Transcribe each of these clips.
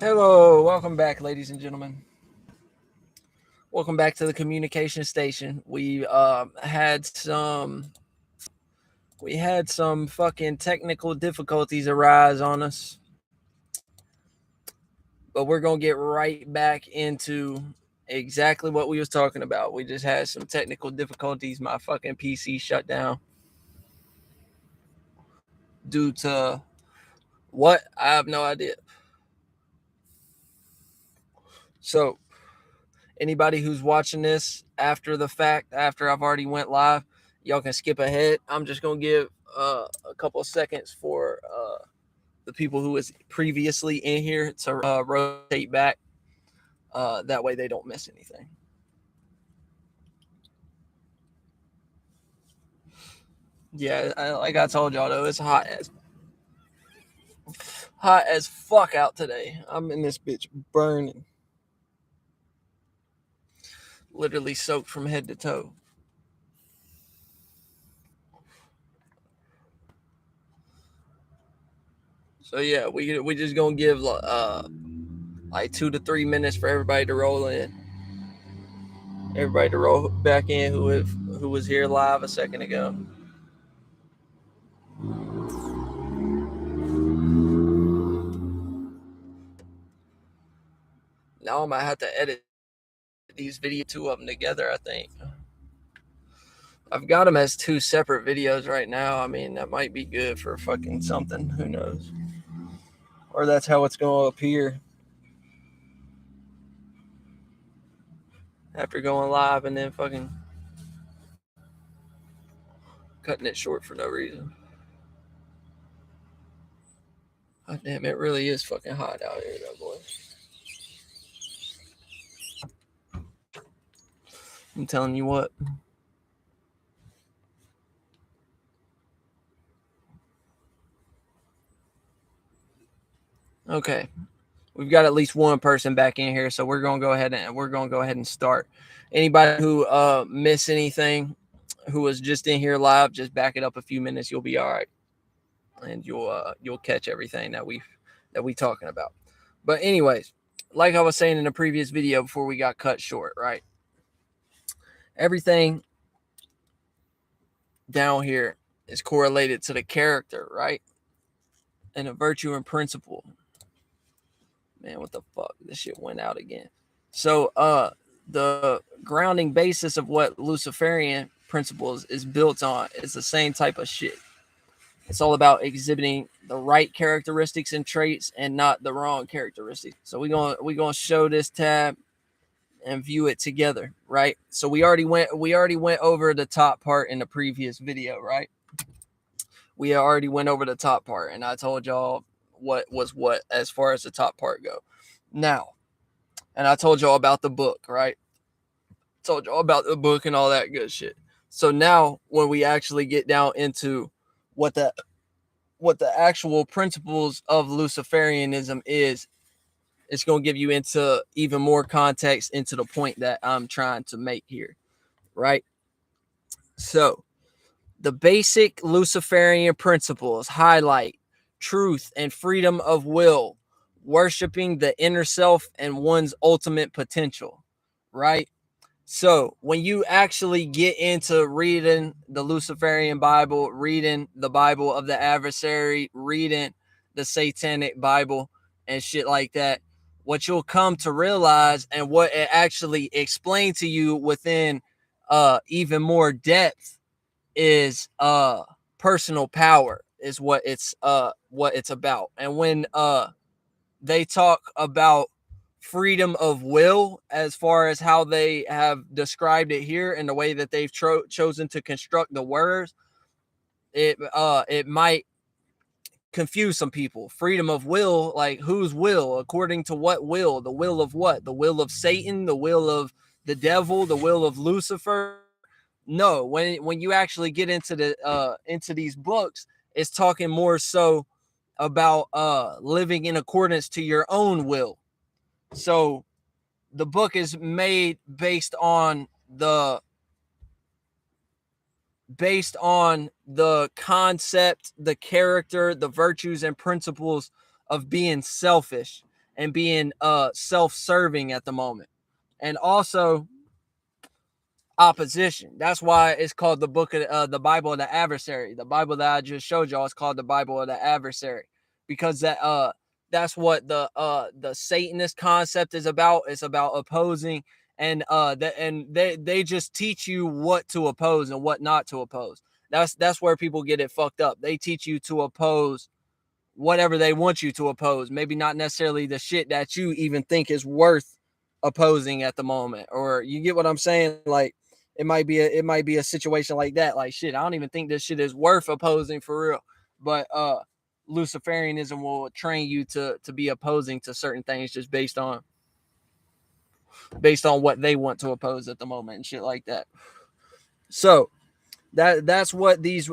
Hello, welcome back, ladies and gentlemen. Welcome back to the communication station. We had some fucking technical difficulties arise on us, but we're gonna get right back into exactly what we was talking about. We just had some technical difficulties. My fucking PC shut down due to what? I have no idea. So anybody who's watching this after the fact, after I've already went live, y'all can skip ahead. I'm just gonna give a couple of seconds for the people who was previously in here to rotate back. That way they don't miss anything. Yeah, like I told y'all though, it's hot as fuck out today. I'm in this bitch burning, literally soaked from head to toe. So yeah, we just gonna give like 2 to 3 minutes for everybody to roll in. Everybody to roll back in who was here live a second ago. Now I might have to edit these two of them together. I think I've got them as two separate videos right now. I mean, that might be good for fucking something. Who knows? Or that's how it's going to appear after going live and then fucking cutting it short for no reason. God damn, it really is fucking hot out here, though, boys. I'm telling you what. Okay, we've got at least one person back in here, so we're gonna go ahead and start. Anybody who missed anything, who was just in here live, just back it up a few minutes. You'll be all right, and you'll catch everything that we talking about. But anyways, like I was saying in the previous video before we got cut short, right? Everything down here is correlated to the character, right? And a virtue and principle. Man, what the fuck? This shit went out again. So the grounding basis of what Luciferian principles is built on is the same type of shit. It's all about exhibiting the right characteristics and traits and not the wrong characteristics. So we're gonna show this tab and view it together, right? So we already went over the top part in the previous video, right? We already went over the top part, and I told y'all what was what as far as the top part go. Now, and I told y'all about the book, right? Told y'all about the book and all that good shit. So now, when we actually get down into what the actual principles of Luciferianism is, it's going to give you into even more context into the point that I'm trying to make here, right? So, the basic Luciferian principles highlight truth and freedom of will, worshiping the inner self and one's ultimate potential, right? So when you actually get into reading the Luciferian Bible, reading the Bible of the adversary, reading the Satanic Bible and shit like that, what you'll come to realize and what it actually explained to you within even more depth is personal power is what it's about. And when they talk about freedom of will as far as how they have described it here and the way that they've chosen to construct the words, it might confuse some people. Freedom of will, like whose will? According to what will? The will of what? The will of Satan, the will of the devil, the will of Lucifer? No, when you actually get into these books, it's talking more so about living in accordance to your own will. So the book is made based on the concept, the character, the virtues and principles of being selfish and being self-serving at the moment. And also opposition. That's why it's called the book of the Bible of the adversary. The Bible that I just showed y'all is called the Bible of the adversary, because that's what the Satanist concept is about. It's about opposing, and they just teach you what to oppose and what not to oppose. That's where people get it fucked up. They teach you to oppose whatever they want you to oppose, maybe not necessarily the shit that you even think is worth opposing at the moment. Or you get what I'm saying? Like it might be a situation like that. Like, shit, I don't even think this shit is worth opposing for real. But Luciferianism will train you to be opposing to certain things just based on what they want to oppose at the moment and shit like that. So that's what these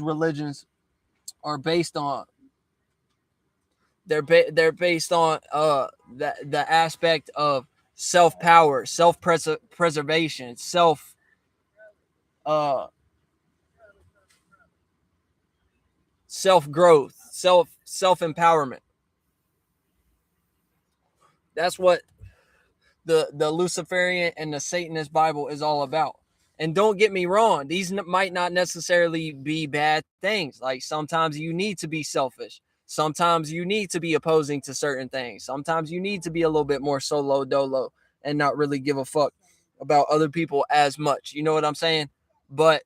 religions are based on. They're based on the aspect of self power, self preservation, uh self growth, self empowerment. That's what the Luciferian and the Satanist Bible is all about. And don't get me wrong, these might not necessarily be bad things. Like, sometimes you need to be selfish. Sometimes you need to be opposing to certain things. Sometimes you need to be a little bit more solo dolo and not really give a fuck about other people as much. You know what I'm saying? But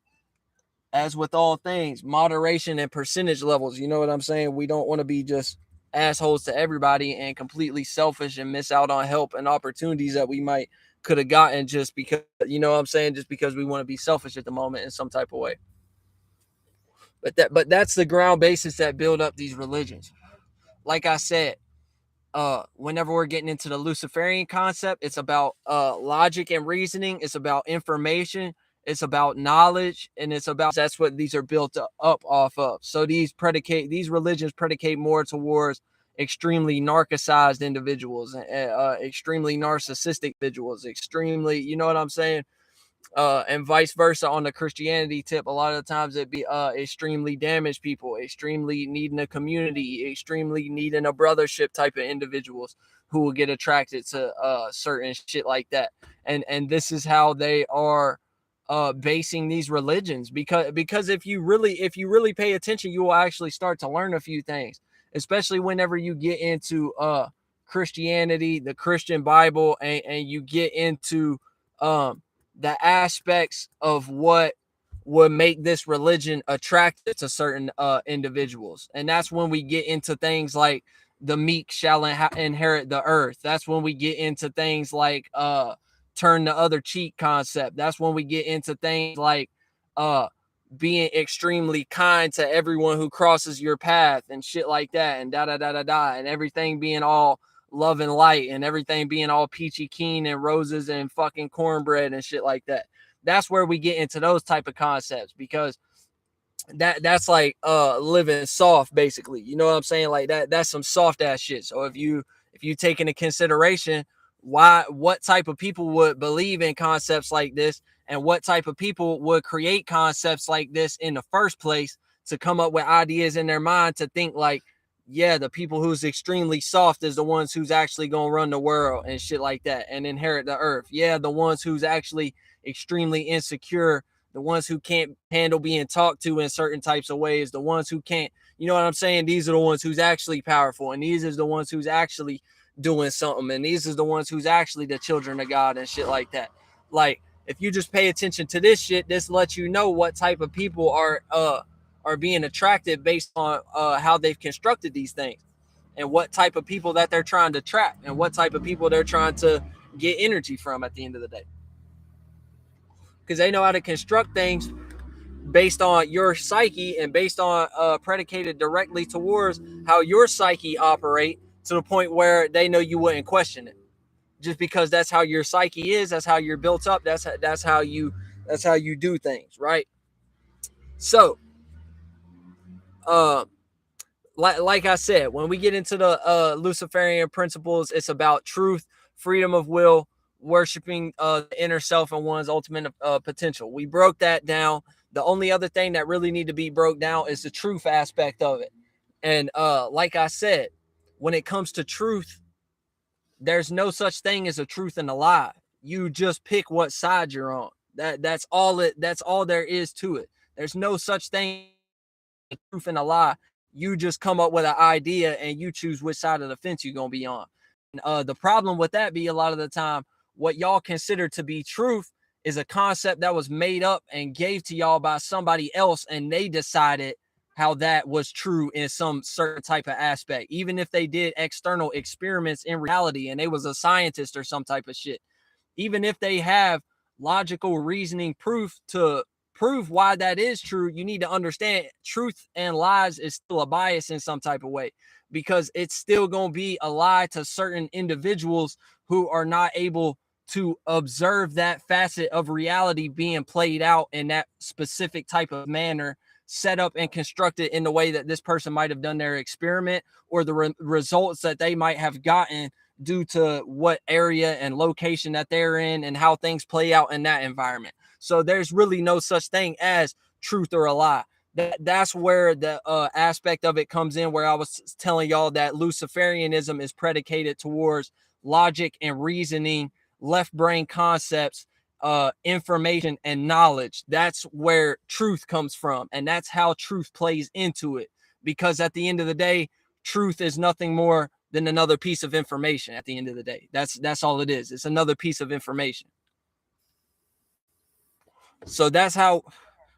as with all things, moderation and percentage levels. You know what I'm saying? We don't want to be just assholes to everybody and completely selfish and miss out on help and opportunities that we might could have gotten just because, you know what I'm saying, just because we want to be selfish at the moment in some type of way. But that's the ground basis that build up these religions. Like I said, whenever we're getting into the Luciferian concept, it's about logic and reasoning, it's about information, it's about knowledge, and it's about, that's what these are built up off of. So these religions predicate more towards extremely narcissized individuals, extremely narcissistic individuals, extremely, you know what I'm saying, and vice versa. On the Christianity tip, a lot of the times it'd be extremely damaged people, extremely needing a community, extremely needing a brothership type of individuals who will get attracted to certain shit like that. And this is how they are basing these religions, because if you really pay attention, you will actually start to learn a few things, especially whenever you get into Christianity, the Christian Bible, and you get into the aspects of what would make this religion attractive to certain individuals. And that's when we get into things like the meek shall inherit the earth. That's when we get into things like turn the other cheek concept. That's when we get into things like uh being extremely kind to everyone who crosses your path and shit like that, and da da da da da, and everything being all love and light, and everything being all peachy keen and roses and fucking cornbread and shit like that. That's where we get into those type of concepts, because that's like living soft, basically. You know what I'm saying? Like that's some soft ass shit. So if you take into consideration what type of people would believe in concepts like this, and what type of people would create concepts like this in the first place, to come up with ideas in their mind to think like, yeah, the people who's extremely soft is the ones who's actually gonna run the world and shit like that and inherit the earth. Yeah, the ones who's actually extremely insecure, the ones who can't handle being talked to in certain types of ways, the ones who can't, you know what I'm saying? These are the ones who's actually powerful, and these is the ones who's actually doing something, and these is the ones who's actually the children of God and shit like that. Like, if you just pay attention to this shit, this lets you know what type of people are being attracted based on how they've constructed these things, and what type of people that they're trying to trap, and what type of people they're trying to get energy from at the end of the day, because they know how to construct things based on your psyche, and based on predicated directly towards how your psyche operate, to the point where they know you wouldn't question it, just because that's how your psyche is, that's how you're built up, that's how you do things, right? So uh like I said, when we get into the Luciferian principles, it's about truth, freedom of will, worshiping the inner self and one's ultimate potential. We broke that down. The only other thing that really need to be broke down is the truth aspect of it. And like I said, when it comes to truth, there's no such thing as a truth and a lie. You just pick what side you're on. That's all there is to it. There's no such thing as a truth and a lie. You just come up with an idea and you choose which side of the fence you're gonna be on. And, the problem with that be a lot of the time, what y'all consider to be truth is a concept that was made up and gave to y'all by somebody else, and they decided how that was true in some certain type of aspect, even if they did external experiments in reality and they was a scientist or some type of shit. Even if they have logical reasoning proof to prove why that is true, you need to understand truth and lies is still a bias in some type of way, because it's still going to be a lie to certain individuals who are not able to observe that facet of reality being played out in that specific type of manner, set up and constructed in the way that this person might have done their experiment, or the results that they might have gotten due to what area and location that they're in and how things play out in that environment. So there's really no such thing as truth or a lie. That's where the aspect of it comes in, where I was telling y'all that Luciferianism is predicated towards logic and reasoning, left brain concepts, information and knowledge. That's where truth comes from, and that's how truth plays into it, because at the end of the day, truth is nothing more than another piece of information. At the end of the day, that's all it is. It's another piece of information. So that's how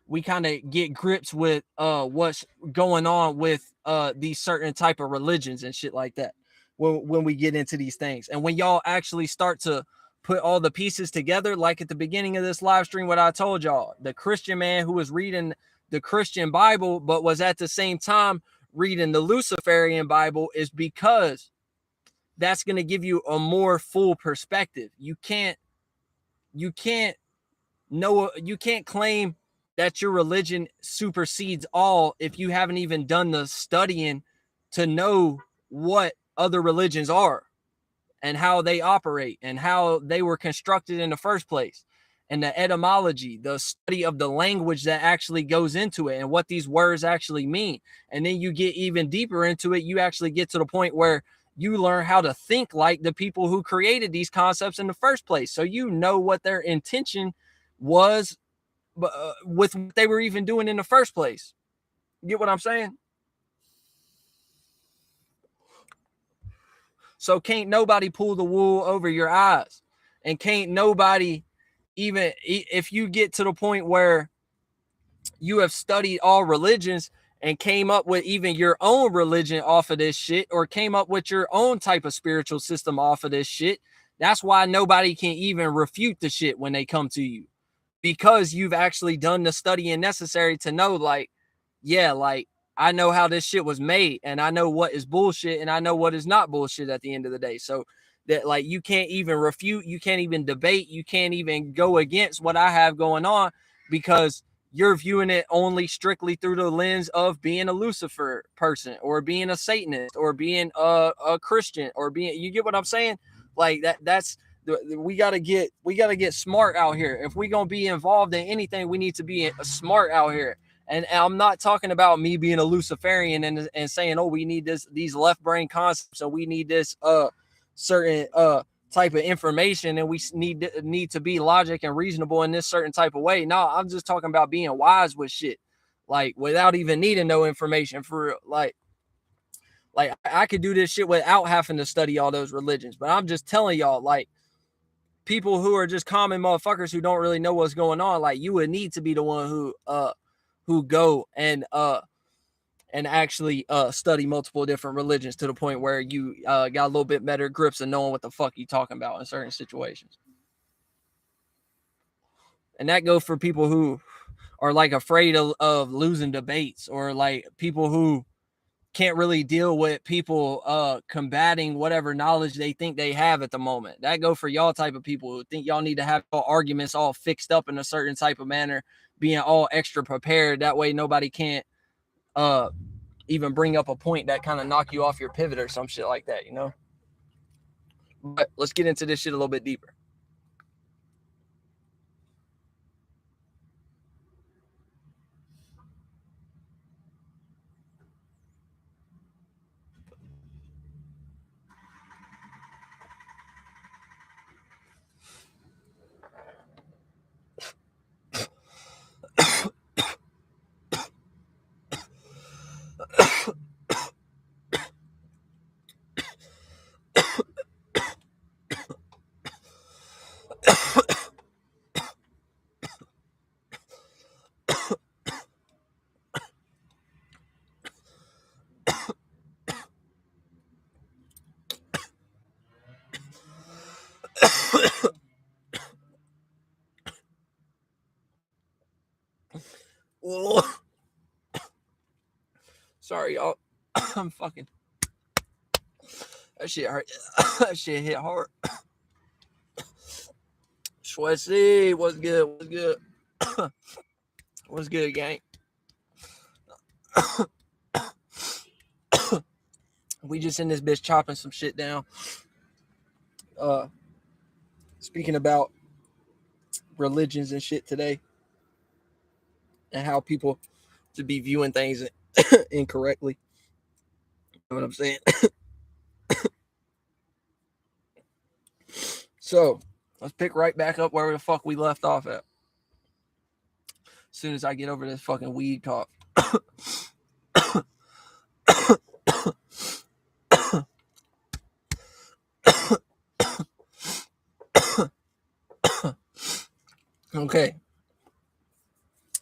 we kind of get grips with what's going on with these certain type of religions and shit like that when we get into these things. And when y'all actually start to put all the pieces together, like at the beginning of this live stream, what I told y'all, the Christian man who was reading the Christian Bible but was at the same time reading the Luciferian Bible, is because that's going to give you a more full perspective. You can't claim that your religion supersedes all if you haven't even done the studying to know what other religions are and how they operate and how they were constructed in the first place, and the etymology, the study of the language that actually goes into it and what these words actually mean. And then you get even deeper into it, you actually get to the point where you learn how to think like the people who created these concepts in the first place, so you know what their intention was with what they were even doing in the first place. You get what I'm saying? So can't nobody pull the wool over your eyes, and can't nobody, even if you get to the point where you have studied all religions and came up with even your own religion off of this shit, or came up with your own type of spiritual system off of this shit, that's why nobody can even refute the shit when they come to you, because you've actually done the studying necessary to know, like, yeah, like, I know how this shit was made, and I know what is bullshit, and I know what is not bullshit at the end of the day. So that, like, you can't even refute, you can't even debate, you can't even go against what I have going on, because you're viewing it only strictly through the lens of being a Lucifer person, or being a Satanist, or being a Christian, or being, you get what I'm saying? Like that's we gotta get smart out here. If we gonna be involved in anything, we need to be smart out here. And I'm not talking about me being a Luciferian and saying, oh, we need these left brain concepts, and we need this certain type of information, and we need to be logic and reasonable in this certain type of way. No, I'm just talking about being wise with shit, like without even needing no information for real. Like I could do this shit without having to study all those religions. But I'm just telling y'all, like, people who are just common motherfuckers who don't really know what's going on, like, you would need to be the one who go and actually study multiple different religions to the point where you got a little bit better grips and knowing what the fuck you talking about in certain situations. And that goes for people who are like afraid of losing debates, or like people who can't really deal with people combating whatever knowledge they think they have at the moment. That go for y'all type of people who think y'all need to have arguments all fixed up in a certain type of manner, being all extra prepared. That way nobody can't even bring up a point that kind of knock you off your pivot or some shit like that, you know? But let's get into this shit a little bit deeper. Sorry, y'all. I'm fucking. That shit hurt. That shit hit hard. Schwetzel, what's good? What's good? What's good, gang? We just in this bitch chopping some shit down. Speaking about religions and shit today, and how people to be viewing things incorrectly. You know what I'm saying? So let's pick right back up where the fuck we left off at. As soon as I get over this fucking weed talk. Okay.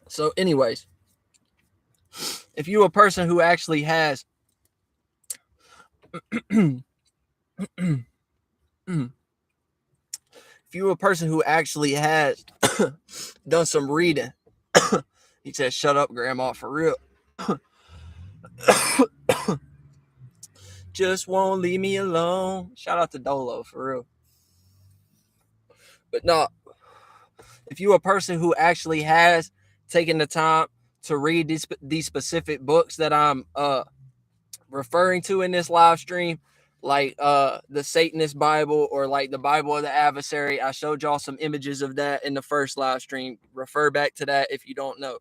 So, anyways, if you're a person who actually has if you're a person who actually has done some reading, he said, "Shut up, Grandma, for real." Just won't leave me alone. Shout out to Dolo, for real. But no, if you're a person who actually has taken the time to read these specific books that I'm referring to in this live stream, like the Satanist Bible or like the Bible of the Adversary, I showed y'all some images of that in the first live stream. Refer back to that if you don't know.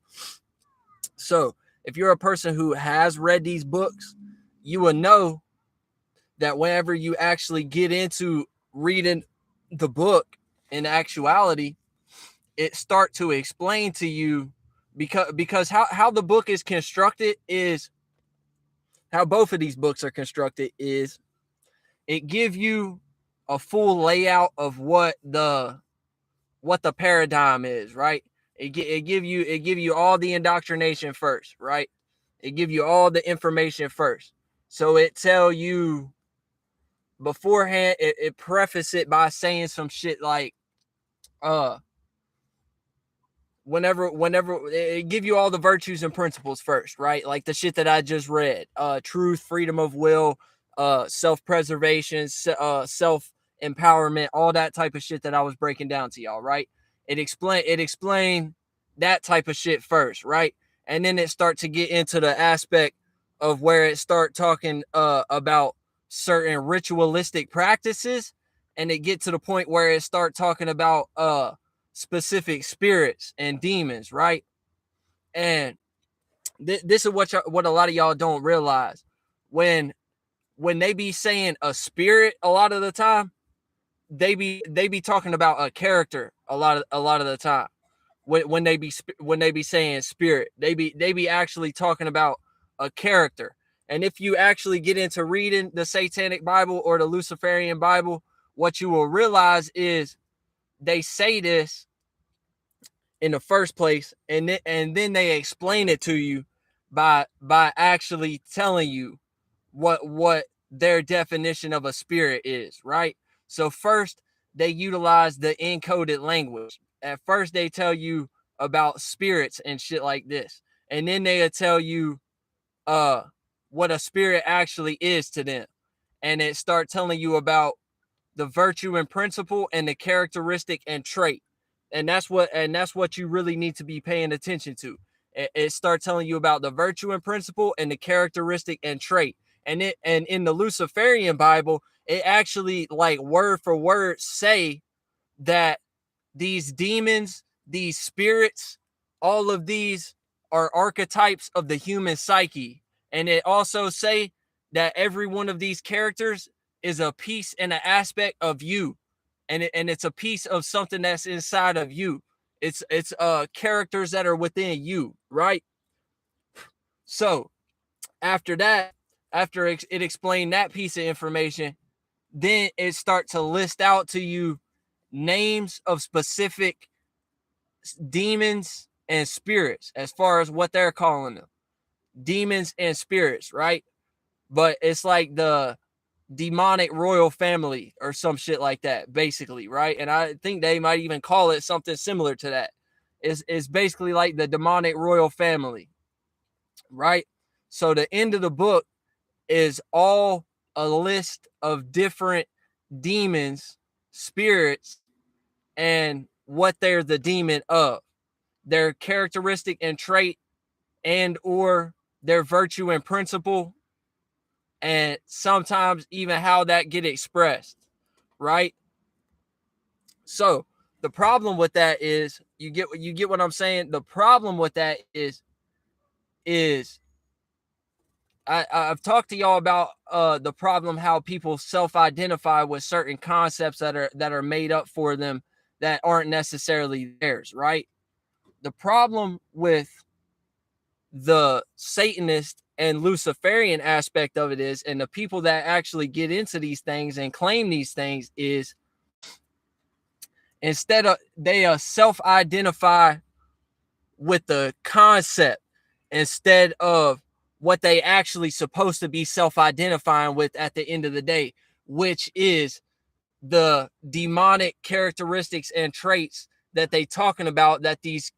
So if you're a person who has read these books, you will know that whenever you actually get into reading the book, in actuality, it start to explain to you because how the book is constructed is how both of these books are constructed is it give you a full layout of what the paradigm is, right? It give you all the indoctrination first, right? It give you all the information first. So it tell you beforehand, it preface it by saying some shit like whenever it give you all the virtues and principles first, right? Like the shit that I just read, truth, freedom of will, self-preservation, self-empowerment, all that type of shit that I was breaking down to y'all, right? It explained that type of shit first, right? And then it start to get into the aspect of where it start talking about certain ritualistic practices, and it get to the point where it start talking about specific spirits and demons, right? And this is what a lot of y'all don't realize. When they be saying a spirit, a lot of the time, they be talking about a character a lot of the time. When they be saying spirit, they be actually talking about a character. And if you actually get into reading the Satanic Bible or the Luciferian Bible, what you will realize is they say this in the first place, and then they explain it to you by actually telling you what their definition of a spirit is, right? So first they utilize the encoded language. At first they tell you about spirits and shit like this, and then they'll tell you what a spirit actually is to them, and it start telling you about the virtue and principle and the characteristic and trait. And that's what you really need to be paying attention to. It start telling you about the virtue and principle and the characteristic and trait. And in the Luciferian Bible, it actually like word for word say that these demons, these spirits, all of these are archetypes of the human psyche. And it also say that every one of these characters is a piece and an aspect of you. And it's a piece of something that's inside of you. It's characters that are within you, right? So after that, after it explained that piece of information, then it start to list out to you names of specific demons and spirits as far as what they're calling them. Demons and spirits, right? But it's like the demonic royal family or some shit like that, basically, right? And I think they might even call it something similar to that. It's basically like the demonic royal family, right? So the end of the book is all a list of different demons, spirits, and what they're the demon of, their characteristic and trait, and or their virtue and principle, and sometimes even how that get expressed, right? So the problem with that is you get what I'm saying. The problem with that is I've talked to y'all about the problem how people self-identify with certain concepts that are made up for them that aren't necessarily theirs, right? The problem with the Satanist and Luciferian aspect of it is, and the people that actually get into these things and claim these things is, instead of they self-identify with the concept instead of what they actually supposed to be self-identifying with at the end of the day, which is the demonic characteristics and traits that they talking about that these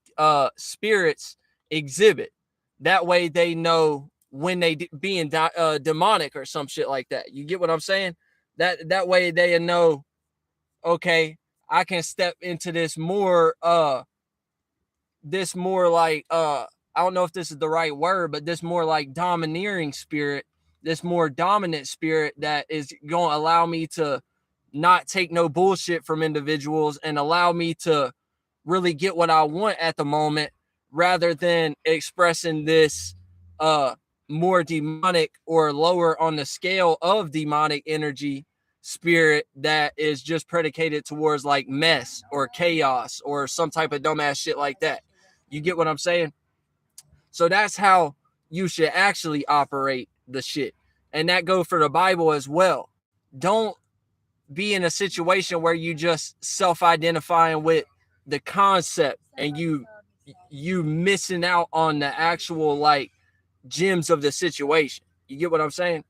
spirits exhibit. That way they know when they being demonic or some shit like that. You get what I'm saying? That way they know, okay, I can step into this more like I don't know if this is the right word, but this more like domineering spirit, this more dominant spirit that is going to allow me to not take no bullshit from individuals and allow me to really get what I want at the moment, rather than expressing this more demonic or lower on the scale of demonic energy spirit that is just predicated towards like mess or chaos or some type of dumbass shit like that. You get what I'm saying? So that's how you should actually operate the shit. And that goes for the Bible as well. Don't be in a situation where you just self-identifying with the concept and you missing out on the actual like gems of the situation. You get what I'm saying?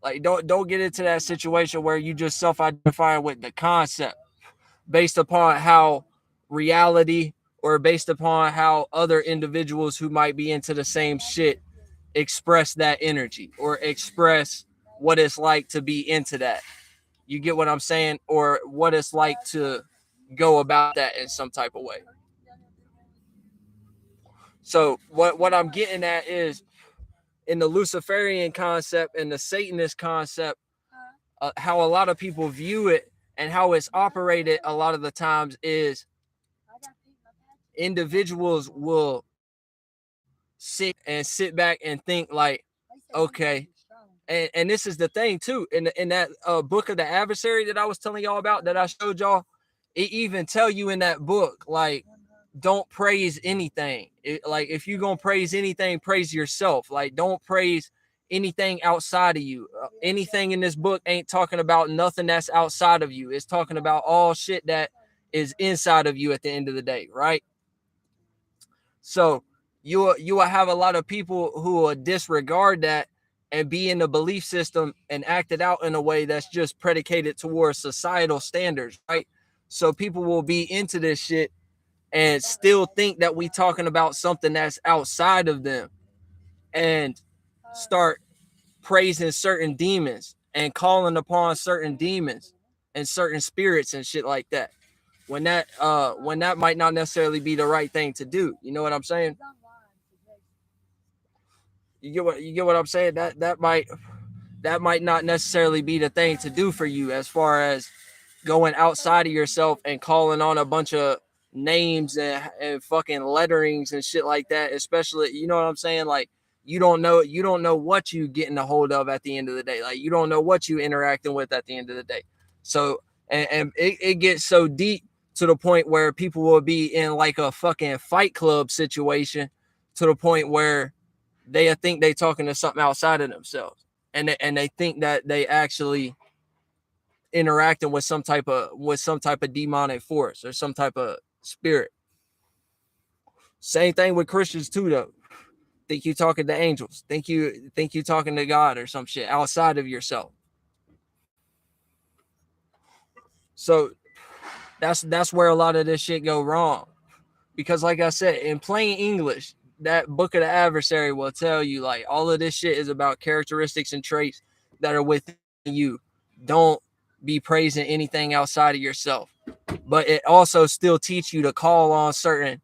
Like don't get into that situation where you just self-identifying with the concept based upon how reality or based upon how other individuals who might be into the same shit express that energy or express what it's like to be into that. You get what I'm saying? Or what it's like to go about that in some type of way. So what I'm getting at is, in the Luciferian concept and the Satanist concept, how a lot of people view it and how it's operated a lot of the times is individuals will sit back and think like, okay, and this is the thing too, in that book of the adversary that I was telling y'all about, that I showed y'all, it even tell you in that book, like, don't praise anything. Like, if you're gonna praise anything, praise yourself. Like, don't praise anything outside of you. Anything in this book ain't talking about nothing that's outside of you. It's talking about all shit that is inside of you at the end of the day, right? So you will have a lot of people who will disregard that and be in the belief system and act it out in a way that's just predicated towards societal standards, right? So people will be into this shit and still think that we talking about something that's outside of them, and start praising certain demons and calling upon certain demons and certain spirits and shit like that, when that might not necessarily be the right thing to do. You know what I'm saying? You get what I'm saying? That might not necessarily be the thing to do for you, as far as going outside of yourself and calling on a bunch of names and fucking letterings and shit like that. Especially, you know what I'm saying? Like, you don't know what you getting a hold of at the end of the day. Like, you don't know what you interacting with at the end of the day. So, and it gets so deep to the point where people will be in like a fucking Fight Club situation, to the point where they think they talking to something outside of themselves, and they think that they actually interacting with some type of demonic force or some type of spirit. Same thing with Christians too, though. Think you talking to angels. Think you talking to God or some shit outside of yourself. So that's where a lot of this shit go wrong. Because like I said, in plain English, that book of the adversary will tell you like all of this shit is about characteristics and traits that are within you. Don't be praising anything outside of yourself. But it also still teach you to call on certain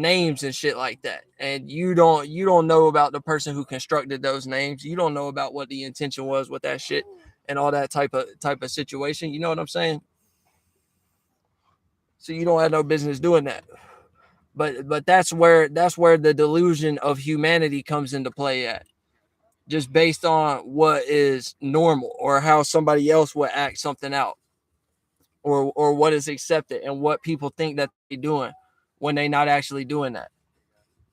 names and shit like that. And you don't know about the person who constructed those names. You don't know about what the intention was with that shit and all that type of situation. You know what I'm saying? So you don't have no business doing that. But that's where the delusion of humanity comes into play at. Just based on what is normal or how somebody else would act something out, or what is accepted and what people think that they're doing when they're not actually doing that.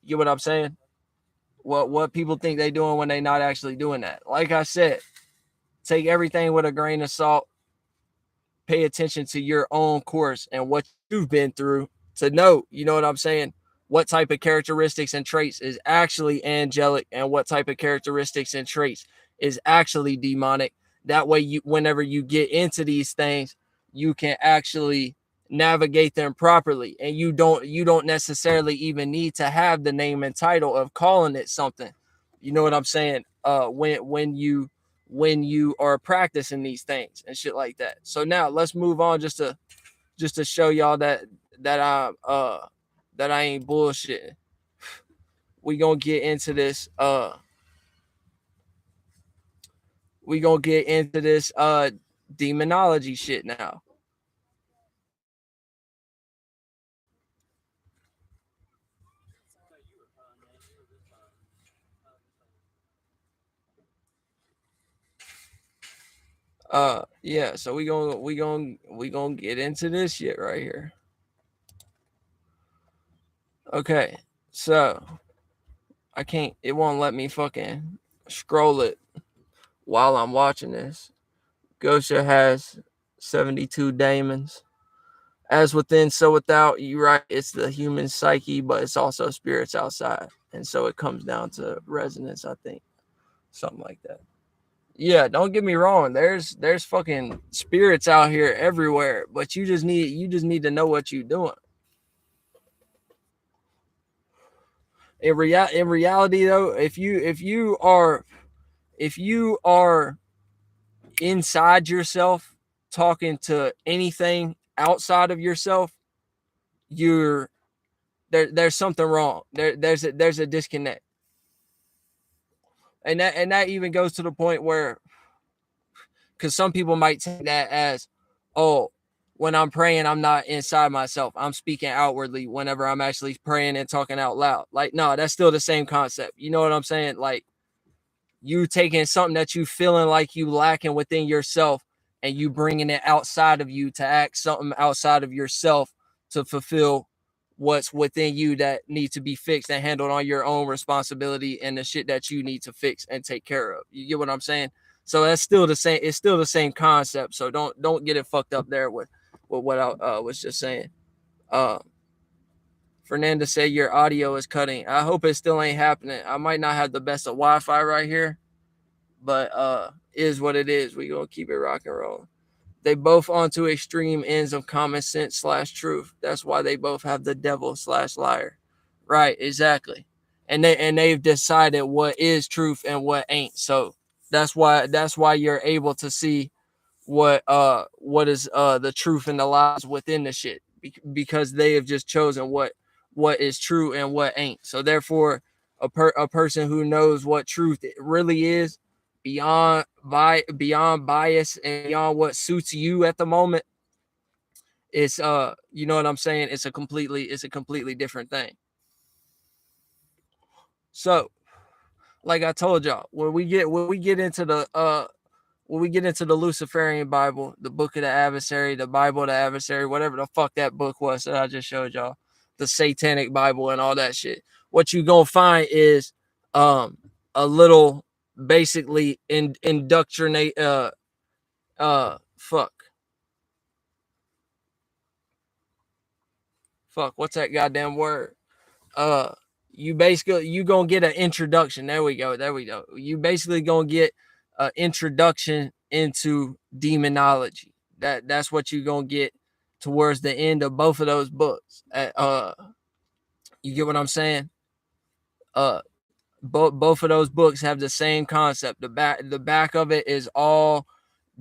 You get what I'm saying? What people think they're doing when they're not actually doing that. Like I said, take everything with a grain of salt. Pay attention to your own course and what you've been through to know, you know what I'm saying, what type of characteristics and traits is actually angelic and what type of characteristics and traits is actually demonic. That way you, whenever you get into these things, you can actually navigate them properly, and you don't necessarily even need to have the name and title of calling it something. You know what I'm saying? When you are practicing these things and shit like that. So now let's move on just to show y'all that I ain't bullshitting. We gonna get into this demonology shit now. Yeah, so we gonna get into this shit right here. Okay, so I can't, it won't let me fucking scroll it while I'm watching this. Gosha has 72 daemons. As within, so without. You right, it's the human psyche, but it's also spirits outside. And so it comes down to resonance, I think. Something like that. Yeah, don't get me wrong. There's fucking spirits out here everywhere, but you just need to know what you're doing. In reality though, if you are inside yourself talking to anything outside of yourself, you're there's something wrong. There's a disconnect. And that even goes to the point where, because some people might take that as, oh, when I'm praying, I'm not inside myself, I'm speaking outwardly whenever I'm actually praying and talking out loud. Like, no, that's still the same concept. You know what I'm saying? Like, you taking something that you feeling like you lacking within yourself and you bringing it outside of you to act something outside of yourself to fulfill what's within you that needs to be fixed and handled on your own responsibility and the shit that you need to fix and take care of. You get what I'm saying? So that's still the same. It's still the same concept. So don't get it fucked up there with what I was just saying. Uh, Fernanda said your audio is cutting. I hope it still ain't happening. I might not have the best of Wi-Fi right here, but is what it is. We gonna keep it rock and roll. They both onto extreme ends of common sense slash truth. That's why they both have the devil slash liar. Right, exactly. And they've decided what is truth and what ain't. So that's why you're able to see what is the truth and the lies within the shit, because they have just chosen what is true and what ain't. So therefore, a person who knows what truth it really is, beyond bias and beyond what suits you at the moment, it's you know what I'm saying, it's a completely different thing. So like I told y'all, when we get into the Luciferian Bible, the Book of the Adversary, the Bible of the Adversary, whatever the fuck that book was that I just showed y'all, the Satanic Bible and all that shit, what you gonna find is a little, basically, indoctrinate fuck what's that goddamn word? you basically you gonna get an introduction. There we go. There we go. You basically gonna get an introduction into demonology. That's what you gonna get towards the end of both of those books. You get what I'm saying? Both of those books have the same concept. The back of it is all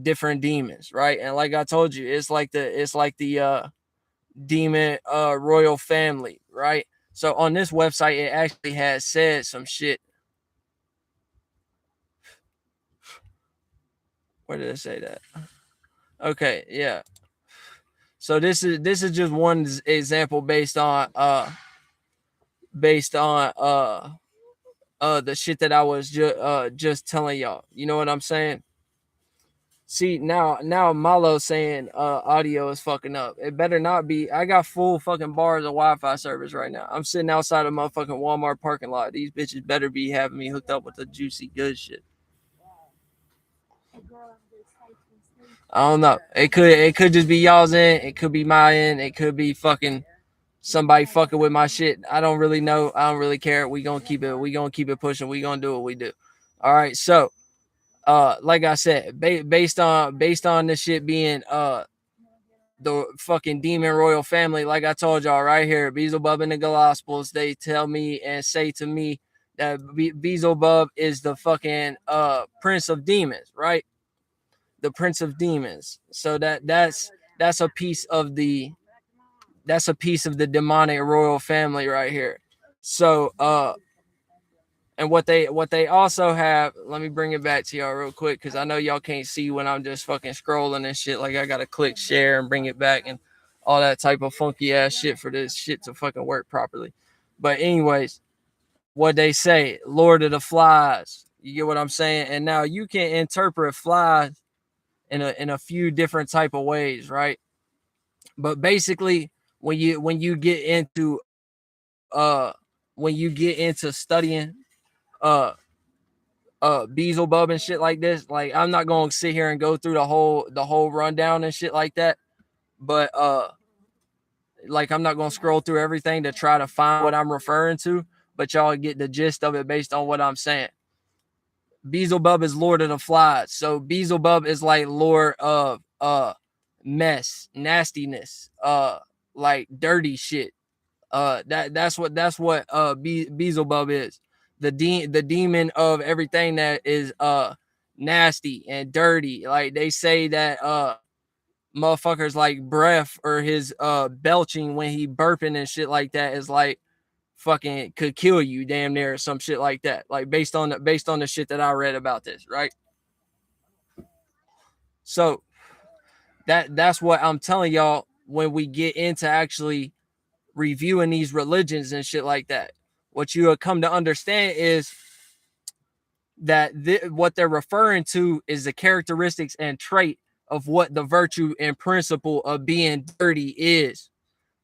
different demons, right? And like I told you, it's like the demon royal family, right? So on this website, it actually has said some shit. Where did it say that? Okay, yeah. So this is just one example based on the shit that I was just telling y'all. You know what I'm saying? See, now Malo saying audio is fucking up. It better not be. I got full fucking bars of Wi-Fi service right now. I'm sitting outside of motherfucking Walmart parking lot. These bitches better be having me hooked up with the juicy good shit. I don't know. It could just be y'all's end. It could be my end. It could be fucking somebody fucking with my shit. I don't really know. I don't really care. We gonna keep it pushing. We gonna do what we do. All right. So like I said, based on this shit being the fucking demon royal family, like I told y'all right here, Beelzebub in the Gospels, they tell me and say to me that Beelzebub is the fucking prince of demons, right? The prince of demons. So that's a piece of the demonic royal family right here. So and what they also have, let me bring it back to y'all real quick because I know y'all can't see when I'm just fucking scrolling and shit. Like I gotta click share and bring it back and all that type of funky ass shit for this shit to fucking work properly. But anyways, what they say, Lord of the Flies. You get what I'm saying? And now you can interpret flies in a few different type of ways, right? But basically, when you get into uh studying uh Beelzebub and shit like this, like I'm not gonna sit here and go through the whole rundown and shit like that. But like I'm not gonna scroll through everything to try to find what I'm referring to, but y'all get the gist of it based on what I'm saying. Beelzebub is Lord of the Flies. So Beelzebub is like Lord of mess, nastiness, like dirty shit. That's what Beelzebub is. The demon of everything that is nasty and dirty. Like they say that motherfuckers like breath or his belching when he burping and shit like that is like fucking could kill you damn near or some shit like that. Like based on the shit that I read about this, right? So that's what I'm telling y'all when we get into actually reviewing these religions and shit like that. What you have come to understand is that what they're referring to is the characteristics and trait of what the virtue and principle of being dirty is,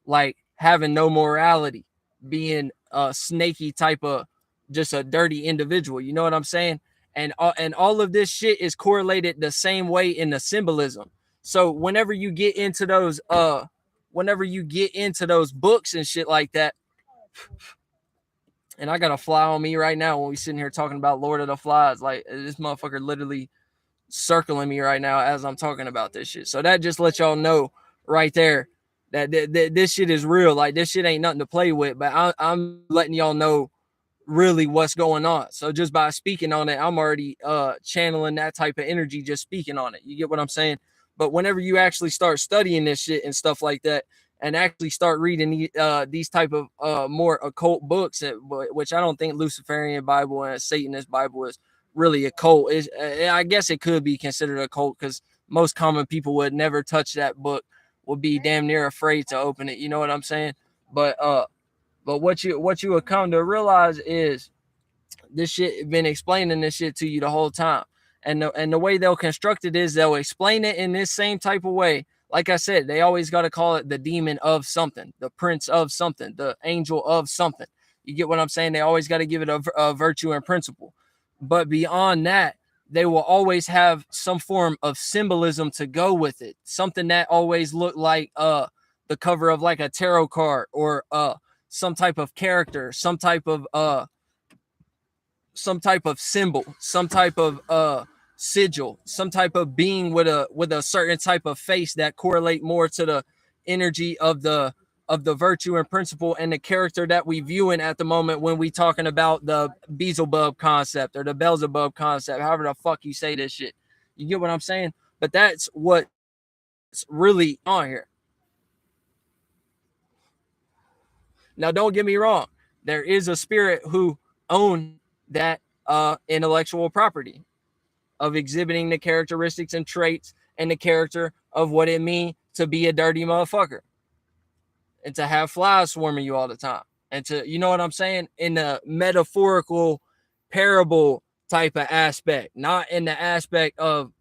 like having no morality, being a snaky type of just a dirty individual. You know what I'm saying? And all of this shit is correlated the same way in the symbolism. So whenever you get into those books and shit like that, and I got a fly on me right now when we sitting here talking about Lord of the Flies. Like this motherfucker literally circling me right now as I'm talking about this shit. So that just lets y'all know right there that this shit is real. Like this shit ain't nothing to play with. But I'm letting y'all know really what's going on. So just by speaking on it, I'm already channeling that type of energy just speaking on it. You get what I'm saying? But whenever you actually start studying this shit and stuff like that, and actually start reading these type of more occult books, which I don't think Luciferian Bible and Satanist Bible is really a cult. I guess it could be considered a cult because most common people would never touch that book, would be damn near afraid to open it. You know what I'm saying? But what you would come to realize is this shit been explaining this shit to you the whole time. And the way they'll construct it is they'll explain it in this same type of way. Like I said, they always got to call it the demon of something, the prince of something, the angel of something. You get what I'm saying? They always got to give it a virtue and principle. But beyond that, they will always have some form of symbolism to go with it. Something that always looked like the cover of like a tarot card or some type of character, some type of symbol, some type of sigil, some type of being with a certain type of face that correlate more to the energy of the virtue and principle and the character that we viewing at the moment when we talking about the Beelzebub concept or the Beelzebub concept, however the fuck you say this shit. You get what I'm saying? But that's what's really on here. Now, don't get me wrong. There is a spirit who own that intellectual property of exhibiting the characteristics and traits and the character of what it means to be a dirty motherfucker and to have flies swarming you all the time. And to, you know what I'm saying? In the metaphorical parable type of aspect, not in the aspect of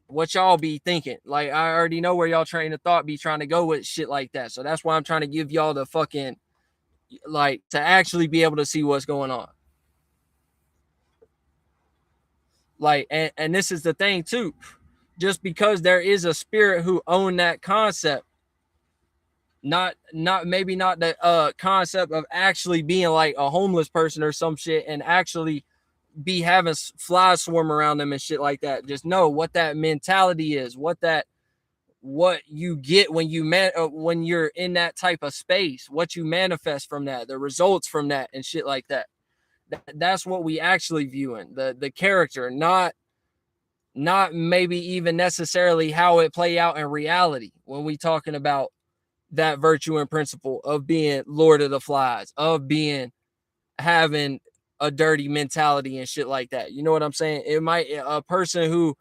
what y'all be thinking. Like, I already know where y'all train of thought be trying to go with shit like that. So that's why I'm trying to give y'all the fucking, like, to actually be able to see what's going on. Like, and this is the thing too. Just because there is a spirit who own that concept, not maybe not the concept of actually being like a homeless person or some shit and actually be having flies swarm around them and shit like that. Just know what that mentality is, what you get when when you're in that type of space, what you manifest from that, the results from that and shit like that. That's what we actually viewing, the character, not maybe even necessarily how it play out in reality when we talking about that virtue and principle of being Lord of the Flies, of being having a dirty mentality and shit like that. You know what I'm saying? It might, a person who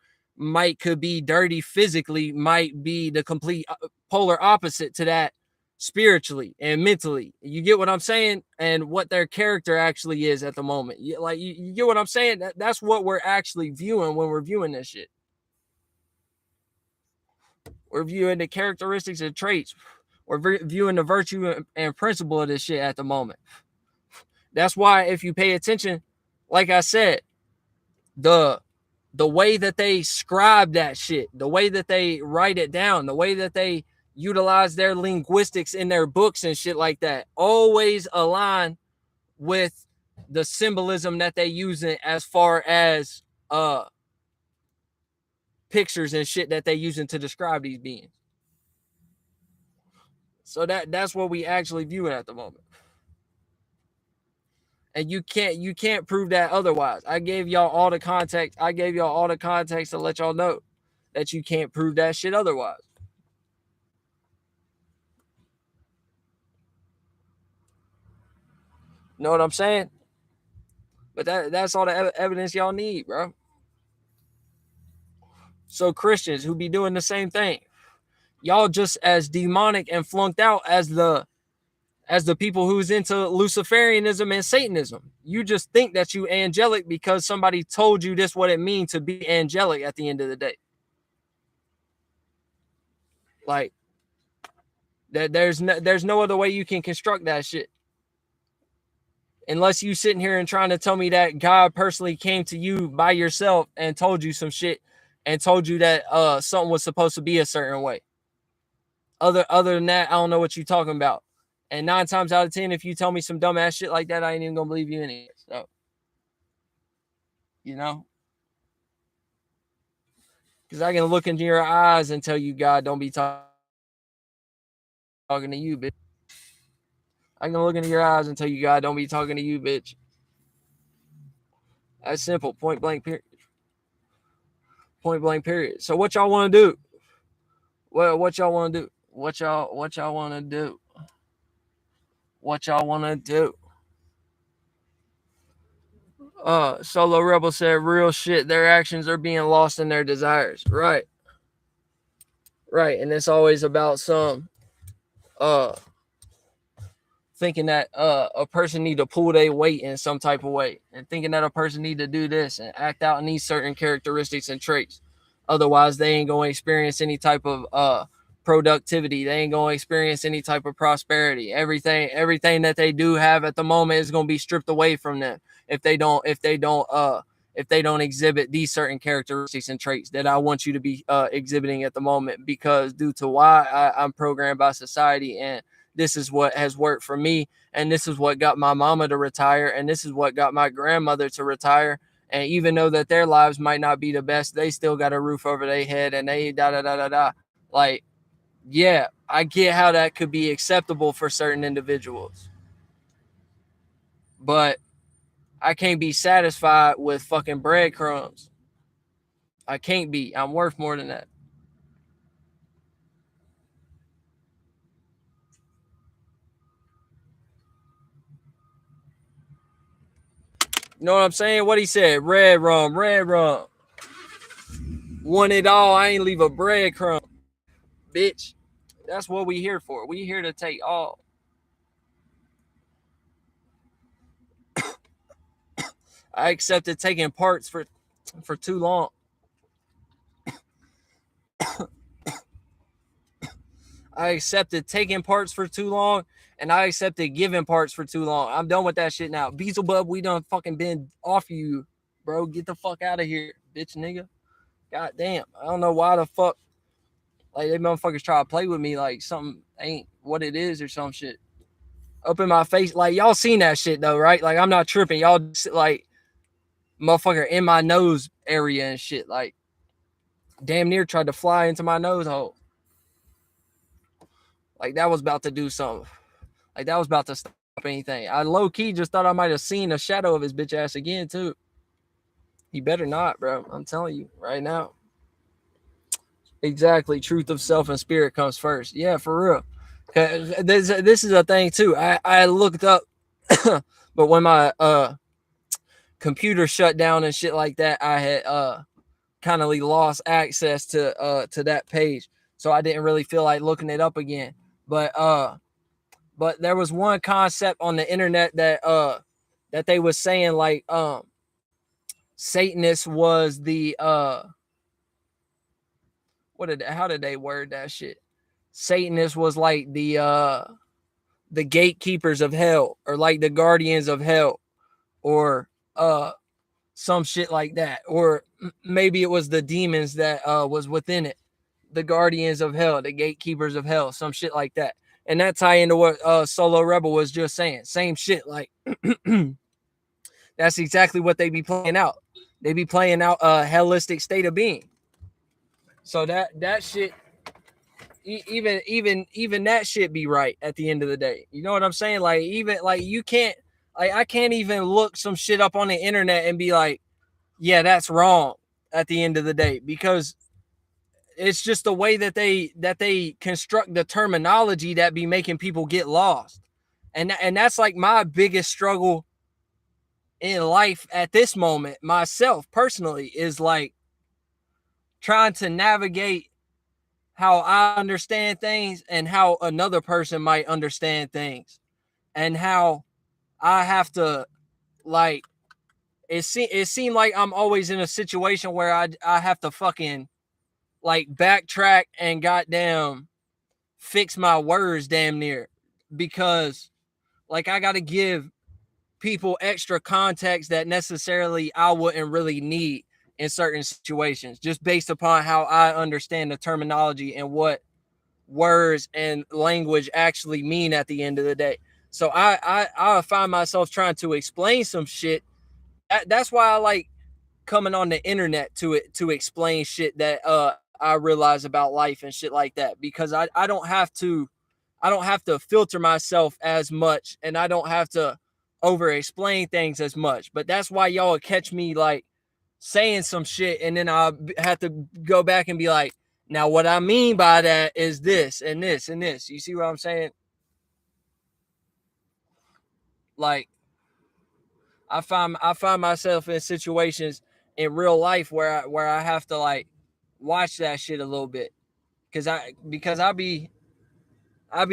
could be dirty physically might be the complete polar opposite to that spiritually and mentally. You get what I'm saying? And what their character actually is at the moment. You get what I'm saying? That's what we're actually viewing when we're viewing this shit. We're viewing the characteristics and traits. We're viewing the virtue and principle of this shit at the moment. That's why if you pay attention, like I said, the way that they scribe that shit, the way that they write it down, the way that they utilize their linguistics in their books and shit like that, always align with the symbolism that they use as far as pictures and shit that they using to describe these beings. So that's what we actually view it at the moment. And you can't prove that otherwise. I gave y'all all the context. I gave y'all all the context to let y'all know that you can't prove that shit otherwise. Know what I'm saying? But that's all the evidence y'all need, bro. So Christians who be doing the same thing, y'all just as demonic and flunked out as the people who's into Luciferianism and Satanism. You just think that you angelic because somebody told you this what it means to be angelic at the end of the day. Like, that there's no other way you can construct that shit. Unless you sitting here and trying to tell me that God personally came to you by yourself and told you some shit and told you that something was supposed to be a certain way. Other than that, I don't know what you're talking about. And 9 times out of 10, if you tell me some dumbass shit like that, I ain't even gonna believe you anyway. So, you know, because I can look into your eyes and tell you God don't be talking to you, bitch. I can look into your eyes and tell you God don't be talking to you, bitch. That's simple. Point blank period. Point blank period. So what y'all want to do? What y'all want to do? What y'all want to do? What y'all want to do? Solo Rebel said, real shit, their actions are being lost in their desires. Right. Right. And it's always about some thinking that a person need to pull their weight in some type of way, and thinking that a person need to do this and act out in these certain characteristics and traits. Otherwise, they ain't going to experience any type of productivity. They ain't going to experience any type of prosperity. Everything that they do have at the moment is going to be stripped away from them if they don't exhibit these certain characteristics and traits that I want you to be exhibiting at the moment, because due to why I'm programmed by society and this is what has worked for me, and this is what got my mama to retire, and this is what got my grandmother to retire. And even though that their lives might not be the best, they still got a roof over their head, and they da da da da da. Like, yeah, I get how that could be acceptable for certain individuals, but I can't be satisfied with fucking breadcrumbs. I can't be. I'm worth more than that. You know what I'm saying? What he said? Red rum, red rum. Want it all. I ain't leave a breadcrumb, bitch. That's what we here for. We here to take all. I accepted taking parts for too long. I accepted taking parts for too long, and I accepted giving parts for too long. I'm done with that shit now. Beelzebub, we done fucking been off you, bro. Get the fuck out of here, bitch nigga. God damn. I don't know why the fuck like they motherfuckers try to play with me like something ain't what it is or some shit. Up in my face. Like y'all seen that shit though, right? Like I'm not tripping. Y'all like motherfucker in my nose area and shit. Like damn near tried to fly into my nose hole. Like that was about to do something. Like that was about to stop anything. I low key just thought I might have seen a shadow of his bitch ass again too. He better not, bro. I'm telling you right now. Exactly. Truth of self and spirit comes first. Yeah, for real. This is a thing too. I looked up, but when my computer shut down and shit like that, I had kind of lost access to that page, so I didn't really feel like looking it up again. But there was one concept on the internet that they was saying like Satanist was the how did they word that shit? Satanist was like the gatekeepers of hell, or like the guardians of hell, or some shit like that, or maybe it was the demons that was within it, the guardians of hell, the gatekeepers of hell, some shit like that. And that tie into what Solo Rebel was just saying. Same shit. Like that's exactly what they be playing out. They be playing out a hellistic state of being. So that shit, even that shit be right at the end of the day. You know what I'm saying? Like even like you can't like I can't even look some shit up on the internet and be like, yeah, that's wrong at the end of the day, because it's just the way that they construct the terminology that be making people get lost. And that's like my biggest struggle in life at this moment, myself personally, is like trying to navigate how I understand things and how another person might understand things, and how I have to like it seemed like I'm always in a situation where I have to fucking like backtrack and goddamn fix my words damn near, because like I got to give people extra context that necessarily I wouldn't really need in certain situations, just based upon how I understand the terminology and what words and language actually mean at the end of the day. So I find myself trying to explain some shit. That's why I like coming on the internet to explain shit that I realize about life and shit like that, because I don't have to filter myself as much, and I don't have to over explain things as much. But that's why y'all would catch me like saying some shit, and then I have to go back and be like, now what I mean by that is this and this and this. You see what I'm saying? Like I find myself in situations in real life where I have to like watch that shit a little bit, because I be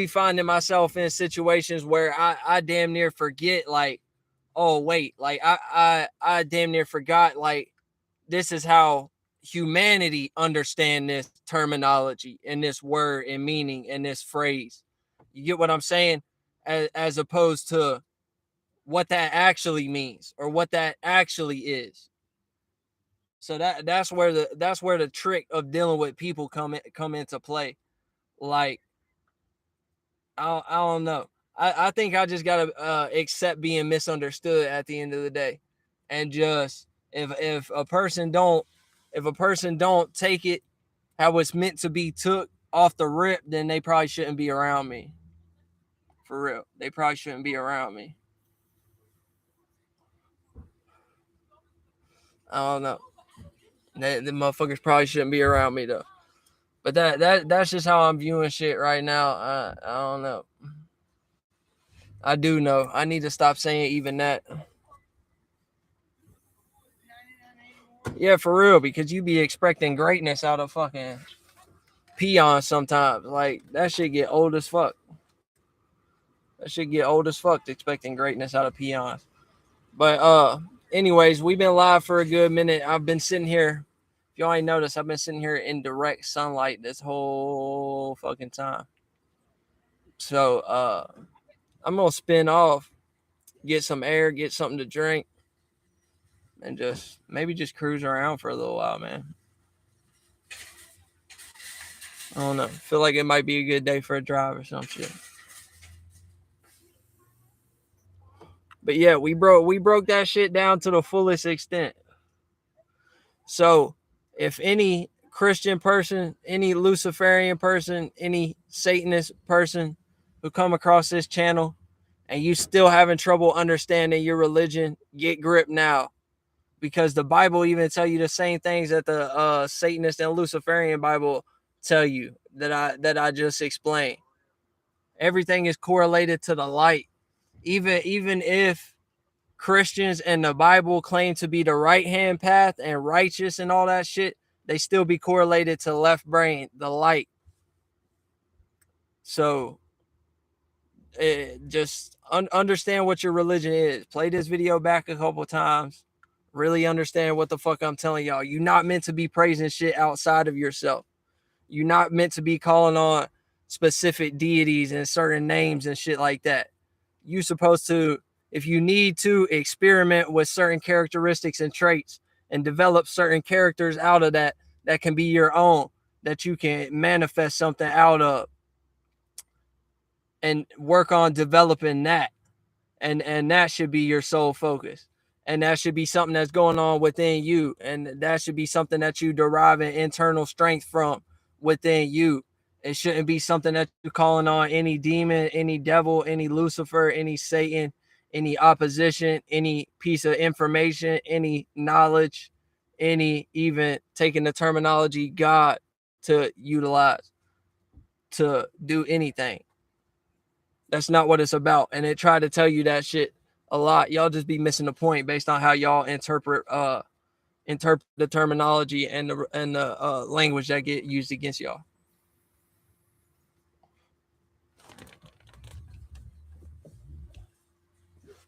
finding myself in situations where I damn near forget like, oh wait, like I damn near forgot like this is how humanity understand this terminology and this word and meaning and this phrase. You get what I'm saying? As opposed to what that actually means or what that actually is. So that's where the trick of dealing with people come into play. Like I don't know. I think I just gotta accept being misunderstood at the end of the day, and just if a person don't take it how it's meant to be took off the rip, then they probably shouldn't be around me. For real, they probably shouldn't be around me. I don't know. The motherfuckers probably shouldn't be around me though. But that's just how I'm viewing shit right now. I don't know. I do know. I need to stop saying even that. Yeah, for real, because you be expecting greatness out of fucking peons sometimes. Like that shit get old as fuck. That shit get old as fuck expecting greatness out of peons. But anyways, we've been live for a good minute. I've been sitting here. If y'all ain't noticed, I've been sitting here in direct sunlight this whole fucking time. So I'm gonna spin off, get some air, get something to drink, and just maybe just cruise around for a little while, man. I don't know. Feel like it might be a good day for a drive or some shit. But yeah, we broke that shit down to the fullest extent. So if any Christian person, any Luciferian person, any Satanist person who come across this channel and you still having trouble understanding your religion, get grip now. Because the Bible even tell you the same things that the Satanist and Luciferian Bible tell you that I just explained. Everything is correlated to the light. Even if Christians and the Bible claim to be the right hand path and righteous and all that shit, they still be correlated to the left brain, the light. So just understand what your religion is. Play this video back a couple times. Really understand what the fuck I'm telling y'all. You're not meant to be praising shit outside of yourself. You're not meant to be calling on specific deities and certain names and shit like that. You're supposed to, if you need to, experiment with certain characteristics and traits and develop certain characters out of that can be your own, that you can manifest something out of and work on developing that. And that should be your sole focus. And that should be something that's going on within you. And that should be something that you derive an internal strength from within you. It shouldn't be something that you're calling on any demon, any devil, any Lucifer, any Satan, any opposition, any piece of information, any knowledge, any even taking the terminology God to utilize to do anything. That's not what it's about. And it tried to tell you that shit a lot. Y'all just be missing the point based on how y'all interpret the terminology and the language that get used against y'all.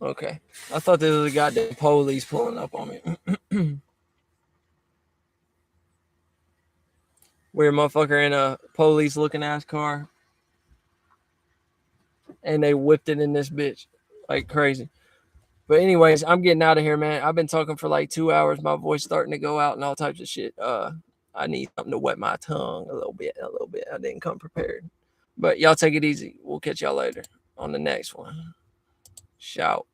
Okay. I thought there was a goddamn police pulling up on me. Weird motherfucker in a police looking ass car. And they whipped it in this bitch like crazy. But anyways, I'm getting out of here, man. I've been talking for like 2 hours. My voice starting to go out and all types of shit. I need something to wet my tongue a little bit. I didn't come prepared. But y'all take it easy. We'll catch y'all later on the next one. Shout.